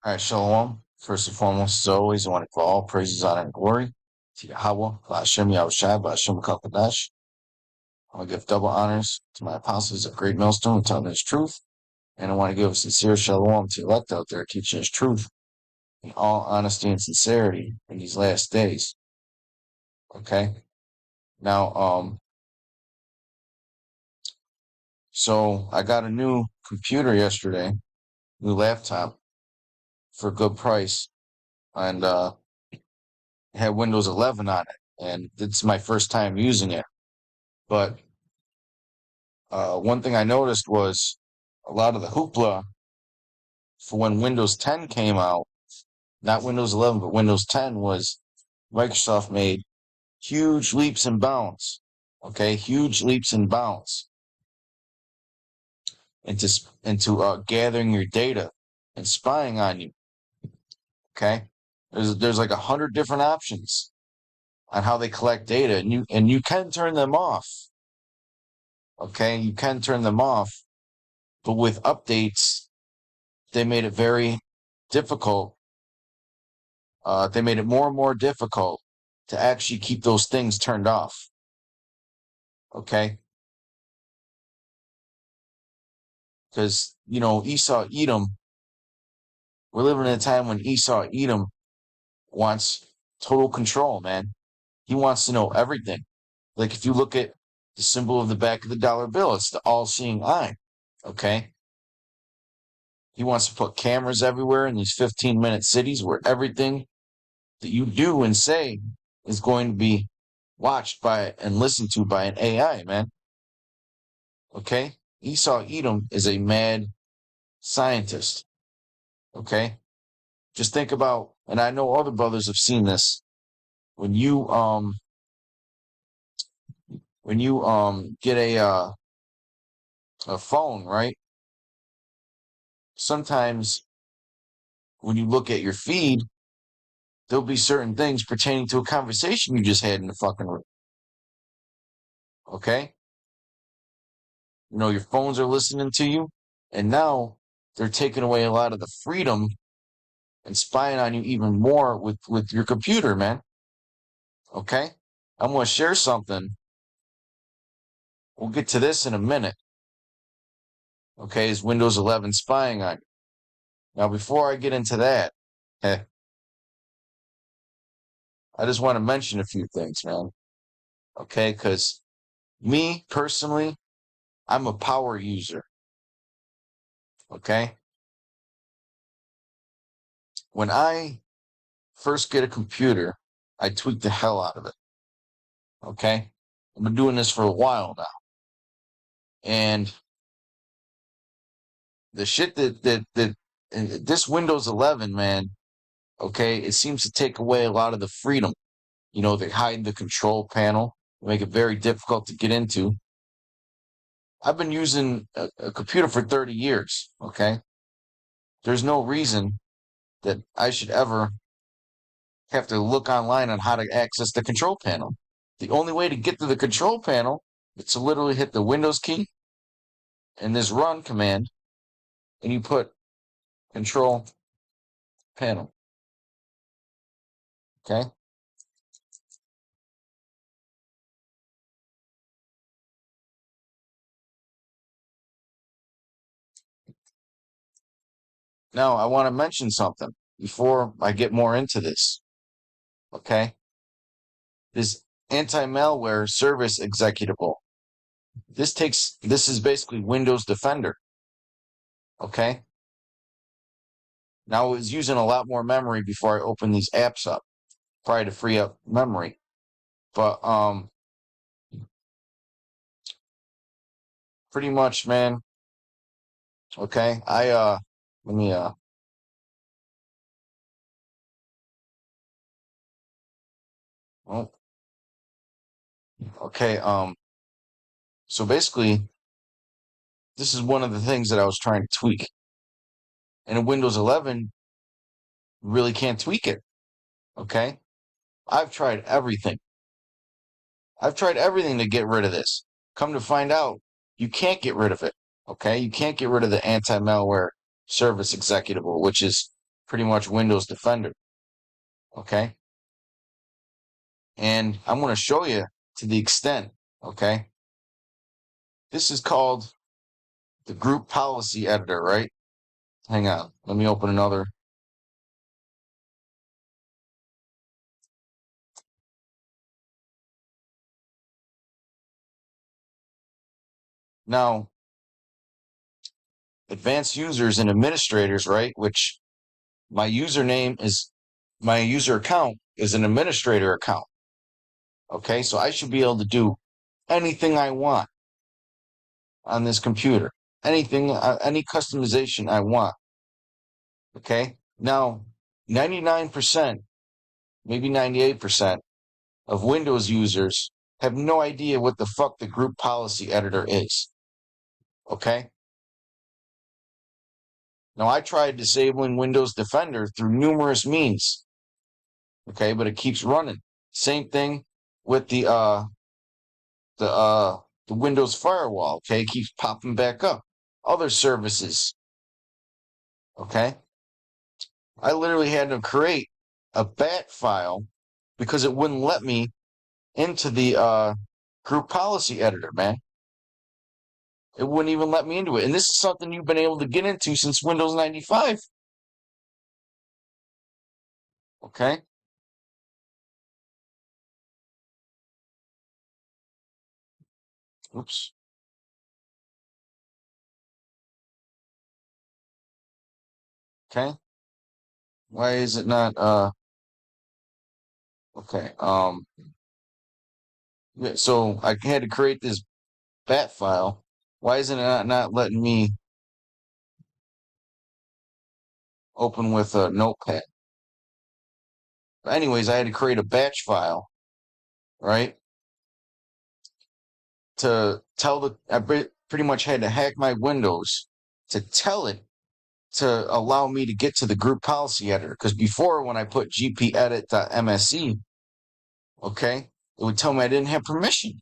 All right, Shalom. First and foremost, as always, I want to give all praises, honor, and glory to YAHAWAH, HASHAM, YAHAWASHI, HASHAM Kakadash. I want to give double honors to my apostles at Great Millstone who taught us truth. And I want to give a sincere shalom to the elect out there teaching us truth in all honesty and sincerity in these last days. Okay? Now, so I got a new computer yesterday, new laptop for a good price. And it had Windows 11 on it. And it's my first time using it. But one thing I noticed was a lot of the hoopla for when Windows 10 came out, not Windows 11, but Windows 10 was Microsoft made huge leaps and bounds, okay, huge leaps and bounds into gathering your data and spying on you, okay. There's like 100 different options on how they collect data, and you can turn them off, okay. You can turn them off, but with updates, they made it very difficult. They made it more and more difficult to actually keep those things turned off. Okay? Because, Esau Edom, we're living in a time when Esau Edom wants total control, man. He wants to know everything. Like if you look at the symbol of the back of the dollar bill, it's the all-seeing eye. Okay? He wants to put cameras everywhere in these 15-minute cities where everything that you do and say is going to be watched by and listened to by an AI, man. Okay? Esau Edom is a mad scientist. Okay? Just think about, and I know other brothers have seen this, when you get a phone, right? Sometimes when you look at your feed, there'll be certain things pertaining to a conversation you just had in the fucking room. Okay? Your phones are listening to you, and now they're taking away a lot of the freedom and spying on you even more with your computer, man. Okay? I'm going to share something. We'll get to this in a minute. Okay, is Windows 11 spying on you? Now, before I get into that, I just want to mention a few things, man. Okay, because me, personally, I'm a power user. Okay? When I first get a computer, I tweak the hell out of it. Okay? I've been doing this for a while now. And the shit that this Windows 11, man, okay, it seems to take away a lot of the freedom. They hide the control panel, make it very difficult to get into. I've been using a computer for 30 years, okay? There's no reason that I should ever have to look online on how to access the control panel. The only way to get to the control panel is to literally hit the Windows key and this run command, and you put control panel. Okay? Now, I want to mention something before I get more into this. Okay? This anti-malware service executable. This is basically Windows Defender. Okay? Now, I was using a lot more memory before I opened these apps up, probably to free up memory. But pretty much, man. Okay, let me oh, okay, so basically, this is one of the things that I was trying to tweak. And in Windows 11, you really can't tweak it. Okay? I've tried everything. I've tried everything to get rid of this. Come to find out, you can't get rid of it. Okay? You can't get rid of the anti-malware service executable, which is pretty much Windows Defender. Okay. And I'm going to show you to the extent. Okay. This is called the group policy editor, right? Hang on. Let me open another. Now, advanced users and administrators, right? Which my user account is an administrator account. Okay. So I should be able to do anything I want on this computer, anything, any customization I want. Okay. Now, 99%, maybe 98% of Windows users have no idea what the fuck the group policy editor is. Okay. Now, I tried disabling Windows Defender through numerous means. Okay. But it keeps running. Same thing with the Windows firewall. Okay. It keeps popping back up. Other services. Okay. I literally had to create a bat file because it wouldn't let me into the group policy editor, man. It wouldn't even let me into it. And this is something you've been able to get into since Windows 95. Okay. Oops. Okay. Why is it not okay. Yeah, so I had to create this bat file. Why isn't it not letting me open with a notepad? But anyways, I had to create a batch file, right? To tell I pretty much had to hack my Windows to tell it to allow me to get to the group policy editor. Because before, when I put gpedit.msc, okay, it would tell me I didn't have permission.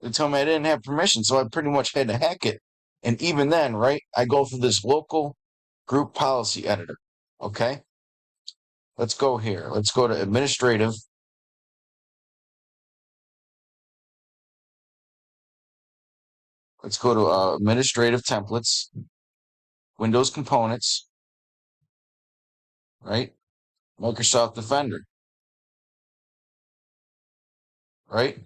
It would tell me I didn't have permission, so I pretty much had to hack it. And even then, right, I go through this local group policy editor. Okay, let's go here. Let's go to administrative. Let's go to administrative templates, Windows components, right? Microsoft Defender, right?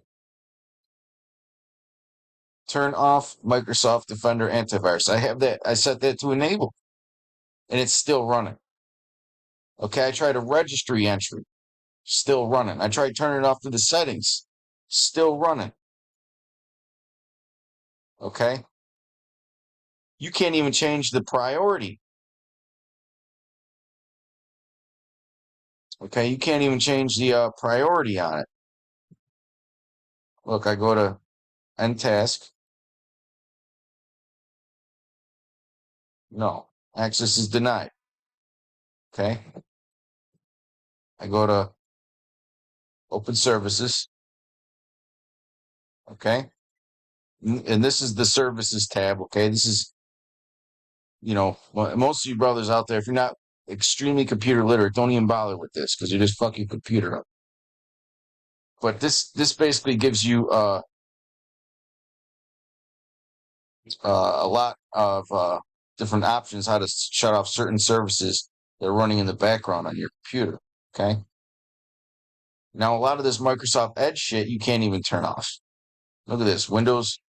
Turn off Microsoft Defender antivirus. I have that. I set that to enable, and it's still running. Okay, I tried a registry entry, still running. I tried turning it off to the settings, still running. Okay, you can't even change the priority. Okay, you can't even change the priority on it. Look, I go to end task. No, access is denied. Okay, I go to open services. Okay, and this is the services tab. Okay, this is, you know, most of you brothers out there, if you're not extremely computer literate, don't even bother with this because you just fuck your computer up. But this basically gives you a lot of different options how to shut off certain services that are running in the background on your computer. Okay. Now, a lot of this Microsoft Edge shit you can't even turn off. Look at this. Windows.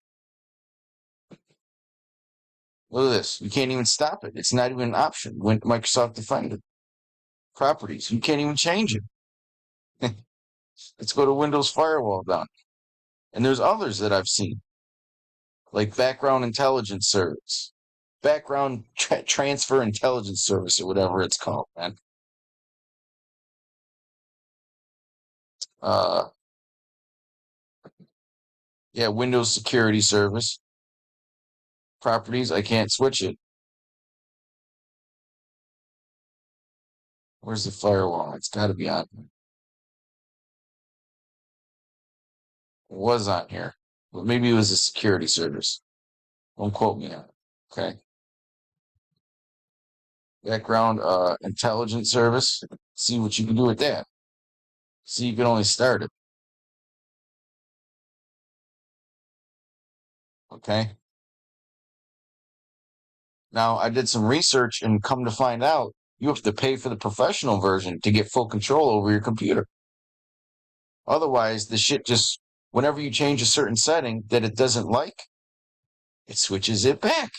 Look at this. You can't even stop it. It's not even an option. Microsoft Defender properties. You can't even change it. Let's go to Windows Firewall down. And there's others that I've seen, like background intelligence service, background transfer intelligence service, or whatever it's called, man. Uh, yeah, Windows Security Service properties. I can't switch it. Where's the firewall? It's got to be on. It was on here, but maybe it was a security service. Don't quote me on it. Okay. background intelligence service. See what you can do with that. See, you can only start it. Okay. Now, I did some research and come to find out you have to pay for the professional version to get full control over your computer. Otherwise, the shit just, whenever you change a certain setting that it doesn't like, it switches it back.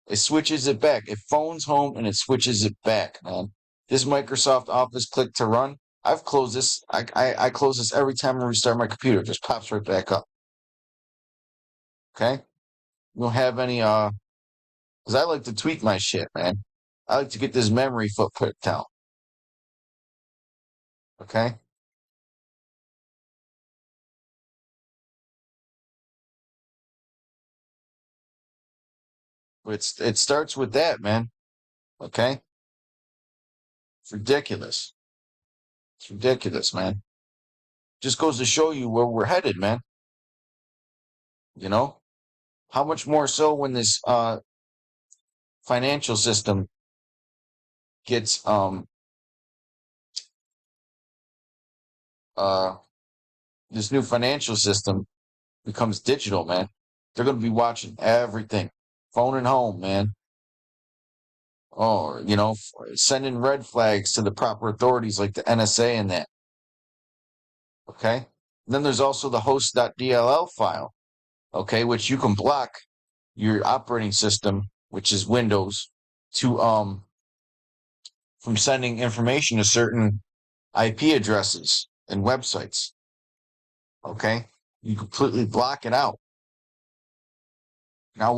It switches it back. It phones home and it switches it back, man. This Microsoft Office click to run, I've closed this. I close this every time I restart my computer. It just pops right back up. Okay? You don't have any, because I like to tweak my shit, man. I like to get this memory footprint down. Okay? It starts with that, man. Okay? It's ridiculous. It's ridiculous, man. Just goes to show you where we're headed, man. You know? How much more so when this financial system gets uh this new financial system becomes digital, man. They're gonna be watching everything. Phone and home, man. Or, sending red flags to the proper authorities like the NSA and that. Okay? And then there's also the host.dll file, okay, which you can block your operating system, which is Windows, to from sending information to certain IP addresses and websites. Okay? You completely block it out. Now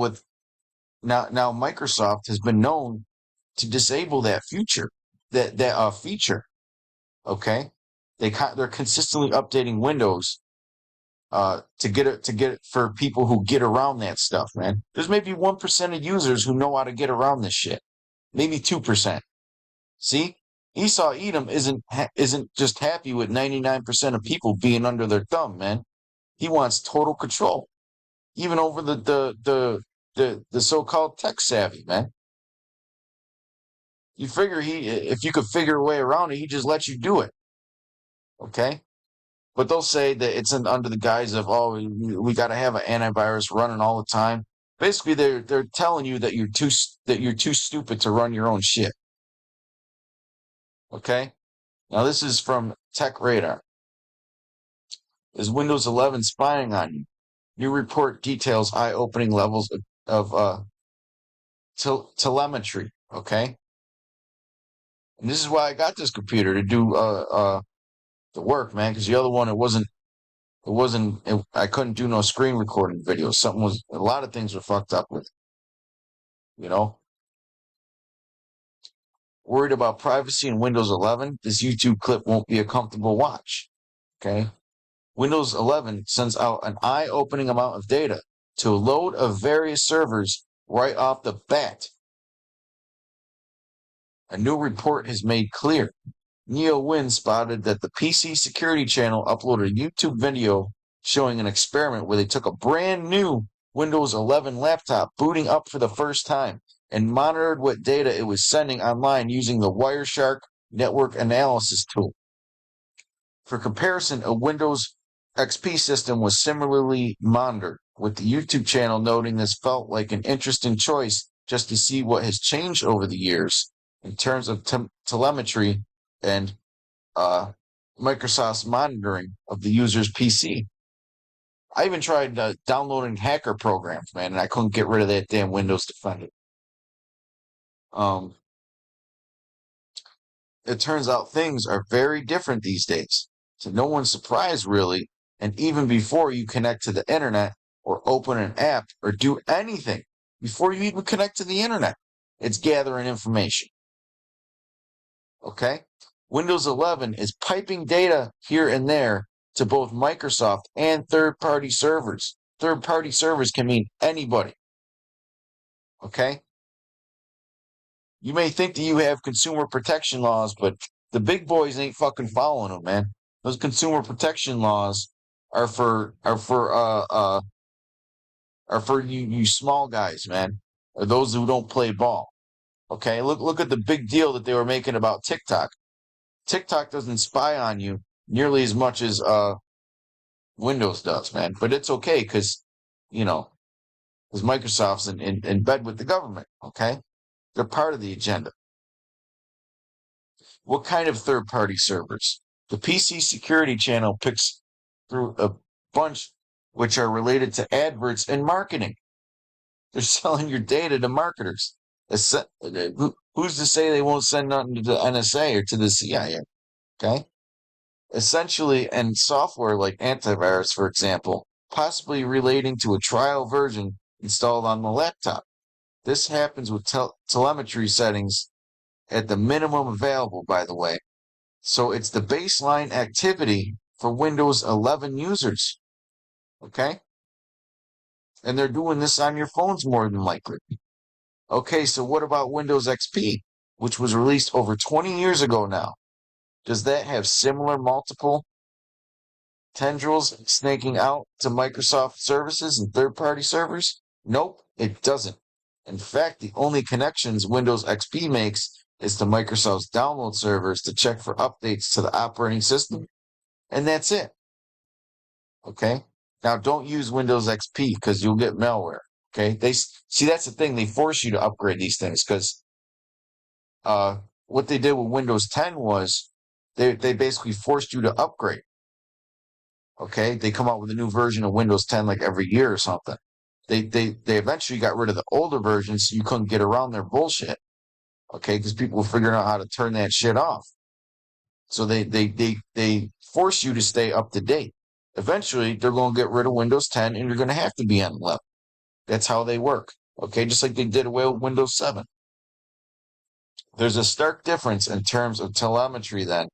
Microsoft has been known to disable that feature. Okay? They're consistently updating Windows to get it for people who get around that stuff, man. There's maybe 1% of users who know how to get around this shit. Maybe 2%. See? Esau Edom isn't just happy with 99% of people being under their thumb, man. He wants total control, even over the so-called tech savvy, man. You figure if you could figure a way around it, he just lets you do it. Okay? But they'll say that it's under the guise of, oh, we got to have an antivirus running all the time. Basically, they're telling you that you're too stupid to run your own shit. Okay? Now this is from Tech Radar. Is Windows 11 spying on you? New report details eye-opening levels of telemetry. Okay? And this is why I got this computer to do the work, man. Because the other one, I couldn't do no screen recording videos. A lot of things were fucked up with it. You know? Worried about privacy in Windows 11? This YouTube clip won't be a comfortable watch. Okay? Windows 11 sends out an eye-opening amount of data to a load of various servers right off the bat. A new report has made clear. NeoWin spotted that the PC security channel uploaded a YouTube video showing an experiment where they took a brand new Windows 11 laptop booting up for the first time and monitored what data it was sending online using the Wireshark network analysis tool. For comparison, a Windows XP system was similarly monitored, with the YouTube channel noting this felt like an interesting choice just to see what has changed over the years in terms of telemetry and Microsoft's monitoring of the user's PC. I even tried downloading hacker programs, man, and I couldn't get rid of that damn Windows Defender. It turns out things are very different these days. To no one's surprise, really, and even before you connect to the internet or open an app or do anything, before you even connect to the internet, it's gathering information. Okay? Windows 11 is piping data here and there to both Microsoft and third-party servers. Third-party servers can mean anybody. Okay? You may think that you have consumer protection laws, but the big boys ain't fucking following them, man. Those consumer protection laws are for you small guys, man, or those who don't play ball. Okay, look at the big deal that they were making about TikTok. TikTok doesn't spy on you nearly as much as Windows does, man. But it's okay because, you know, because Microsoft's in bed with the government. Okay, they're part of the agenda. What kind of third-party servers? The PC security channel picks through a bunch which are related to adverts and marketing. They're selling your data to marketers. Who's to say they won't send nothing to the NSA or to the CIA? Okay. Essentially, and software like antivirus, for example, possibly relating to a trial version installed on the laptop. This happens with telemetry settings at the minimum available, by the way. So it's the baseline activity for Windows 11 users. Okay. And they're doing this on your phones more than likely. Okay, so what about Windows XP, which was released over 20 years ago now? Does that have similar multiple tendrils snaking out to Microsoft services and third-party servers? Nope, it doesn't. In fact, the only connections Windows XP makes is to Microsoft's download servers to check for updates to the operating system, and that's it. Okay? Now, don't use Windows XP because you'll get malware. Okay? That's the thing. They force you to upgrade these things because what they did with Windows 10 was they basically forced you to upgrade. Okay, they come out with a new version of Windows 10 like every year or something. They eventually got rid of the older versions so you couldn't get around their bullshit. Okay, because people were figuring out how to turn that shit off. So they force you to stay up to date. Eventually, they're going to get rid of Windows 10 and you're going to have to be on 11. That's how they work. Okay, just like they did away with Windows 7. There's a stark difference in terms of telemetry then.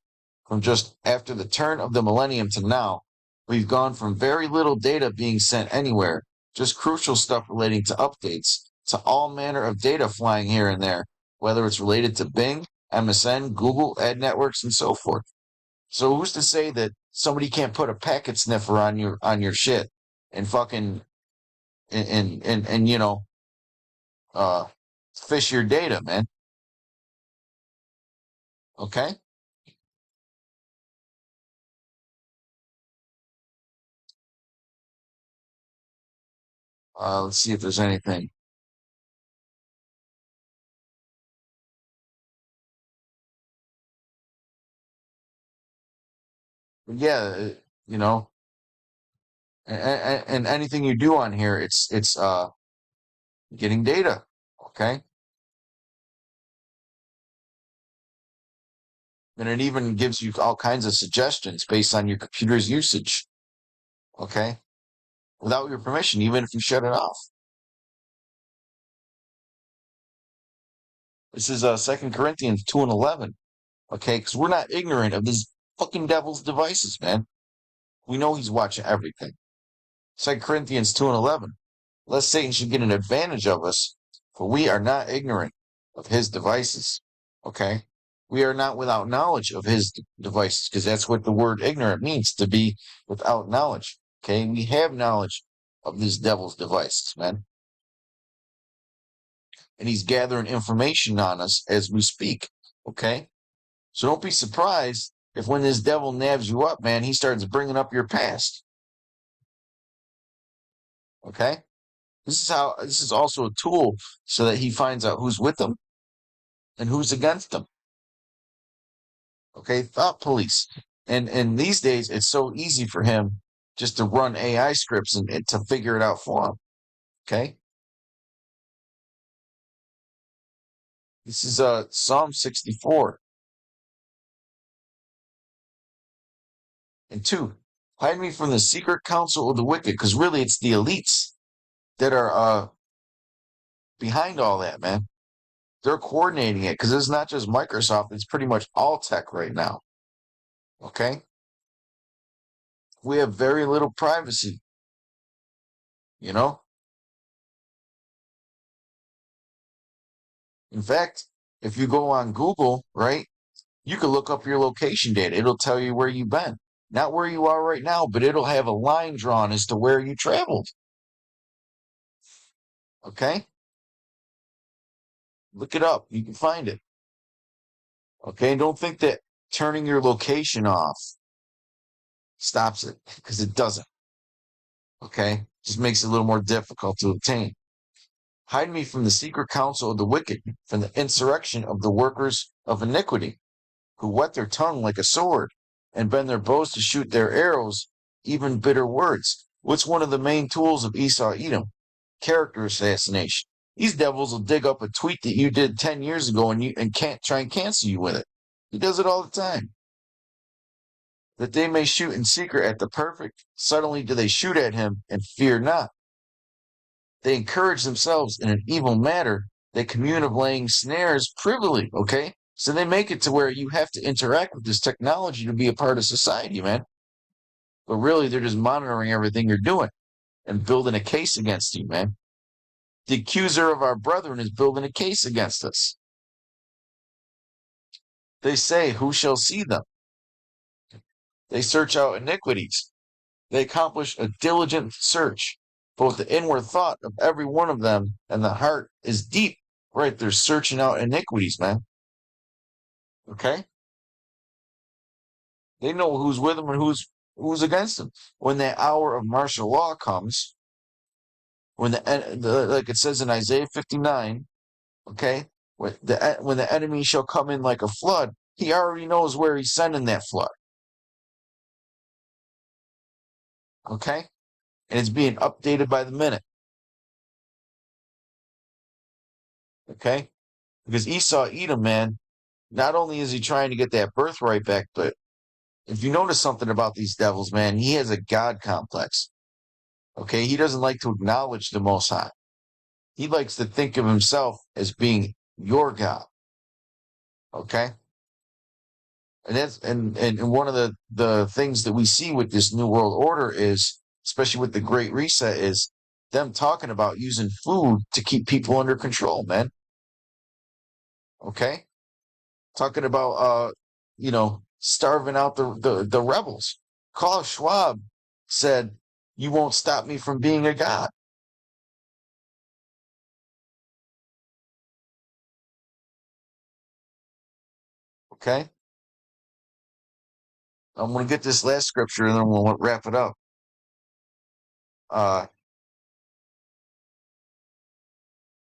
From just after the turn of the millennium to now, we've gone from very little data being sent anywhere, just crucial stuff relating to updates, to all manner of data flying here and there, whether it's related to Bing, MSN, Google, ad networks, and so forth. So who's to say that somebody can't put a packet sniffer on your shit and fucking and uh fish your data, man? Okay? Let's see if there's anything. But yeah, you know, and anything you do on here, it's getting data. Okay, and it even gives you all kinds of suggestions based on your computer's usage. Okay, without your permission, even if you shut it off. This is 2 Corinthians 2:11. Okay, because we're not ignorant of this fucking devil's devices, man. We know he's watching everything. 2 Corinthians 2:11. Lest Satan should get an advantage of us, for we are not ignorant of his devices. Okay? We are not without knowledge of his devices, because that's what the word ignorant means, to be without knowledge. Okay? We have knowledge of this devil's devices, man. And he's gathering information on us as we speak. Okay? So don't be surprised if when this devil nabs you up, man, he starts bringing up your past. Okay? This is also a tool so that he finds out who's with him and who's against him. Okay, thought police. And these days it's so easy for him just to run AI scripts and to figure it out for him. Okay? This is Psalm 64 and 2. Hide me from the secret counsel of the wicked, because really it's the elites that are behind all that, man. They're coordinating it because it's not just Microsoft, it's pretty much all tech right now. Okay? We have very little privacy, you know? In fact, if you go on Google, right, you can look up your location data. It'll tell you where you've been. Not where you are right now, but it'll have a line drawn as to where you traveled. Okay? Look it up. You can find it. Okay? Don't think that turning your location off stops it, because it doesn't. Okay? Just makes it a little more difficult to obtain. Hide me from the secret counsel of the wicked, from the insurrection of the workers of iniquity, who whet their tongue like a sword, and bend their bows to shoot their arrows, even bitter words. What's one of the main tools of Esau Edom? Character assassination. These devils will dig up a tweet that you did 10 years ago and can't try and cancel you with it. He does it all the time. That they may shoot in secret at the perfect, suddenly do they shoot at him and fear not. They encourage themselves in an evil matter. They commune of laying snares privily, okay? So they make it to where you have to interact with this technology to be a part of society, man. But really, they're just monitoring everything you're doing and building a case against you, man. The accuser of our brethren is building a case against us. They say, who shall see them? They search out iniquities. They accomplish a diligent search. Both the inward thought of every one of them and the heart is deep. Right, they're searching out iniquities, man. Okay? They know who's with them and who's against them. When that hour of martial law comes, when like it says in Isaiah 59, okay, when the enemy shall come in like a flood, he already knows where he's sending that flood. Okay? And it's being updated by the minute. Okay? Because Esau Edom, man, not only is he trying to get that birthright back, but if you notice something about these devils, man, he has a God complex. Okay? He doesn't like to acknowledge the Most High. He likes to think of himself as being your God. Okay? And that's and one of the things that we see with this New World Order is, especially with the Great Reset, is them talking about using food to keep people under control, man. Okay? Talking about starving out the rebels. Klaus Schwab said, "You won't stop me from being a god." Okay? I'm going to get this last scripture and then we'll wrap it up.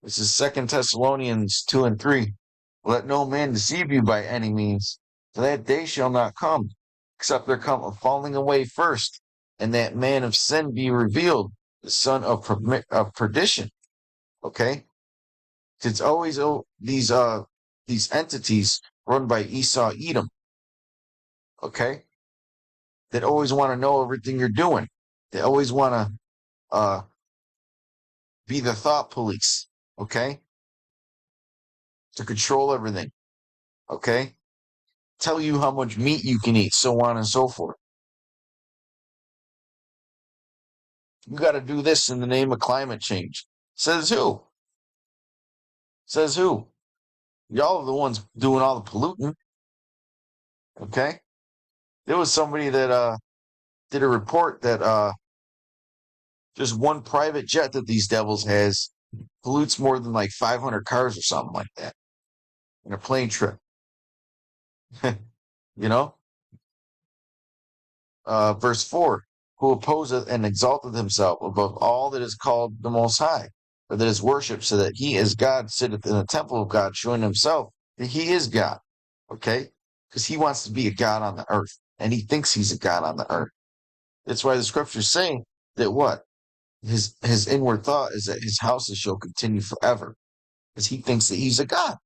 This is 2 Thessalonians 2 and 3. Let no man deceive you by any means, for that day shall not come, except there come a falling away first, and that man of sin be revealed, the son of perdition. Okay? It's always these entities run by Esau Edom. Okay? That always want to know everything you're doing. They always want to be the thought police. Okay? To control everything. Okay? Tell you how much meat you can eat, so on and so forth. You got to do this in the name of climate change. Says who? Says who? Y'all are the ones doing all the polluting. Okay? There was somebody that did a report that just one private jet that these devils has pollutes more than like 500 cars or something like that in a plane trip. You know? Verse 4, who opposeth and exalteth himself above all that is called the Most High, or that is worshipped, so that he as God sitteth in the temple of God, showing himself that he is God. Okay? Because he wants to be a God on the earth, and he thinks he's a God on the earth. That's why the scriptures say that what? His inward thought is that his houses shall continue forever, because he thinks that he's a God.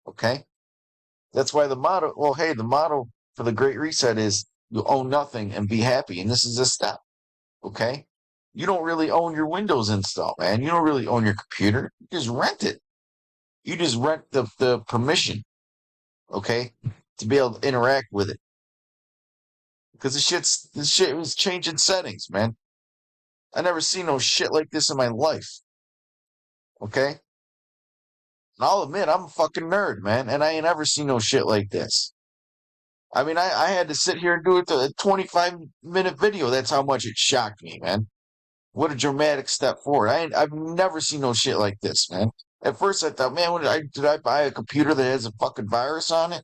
Okay? That's why the motto, the motto for the Great Reset is you own nothing and be happy. And this is a step. Okay? You don't really own your Windows install, man. You don't really own your computer. You just rent it. You just rent the permission, okay, to be able to interact with it. Because this shit was changing settings, man. I never seen no shit like this in my life. Okay? And I'll admit, I'm a fucking nerd, man, and I ain't ever seen no shit like this. I mean, I had to sit here and do a 25-minute video. That's how much it shocked me, man. What a dramatic step forward. I've never seen no shit like this, man. At first, I thought, man, did I buy a computer that has a fucking virus on it?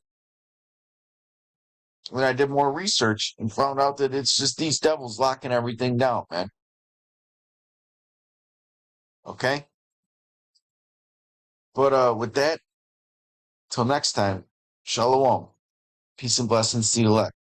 And then I did more research and found out that it's just these devils locking everything down, man. Okay? But with that, till next time, shalom. Peace and blessings to you elect.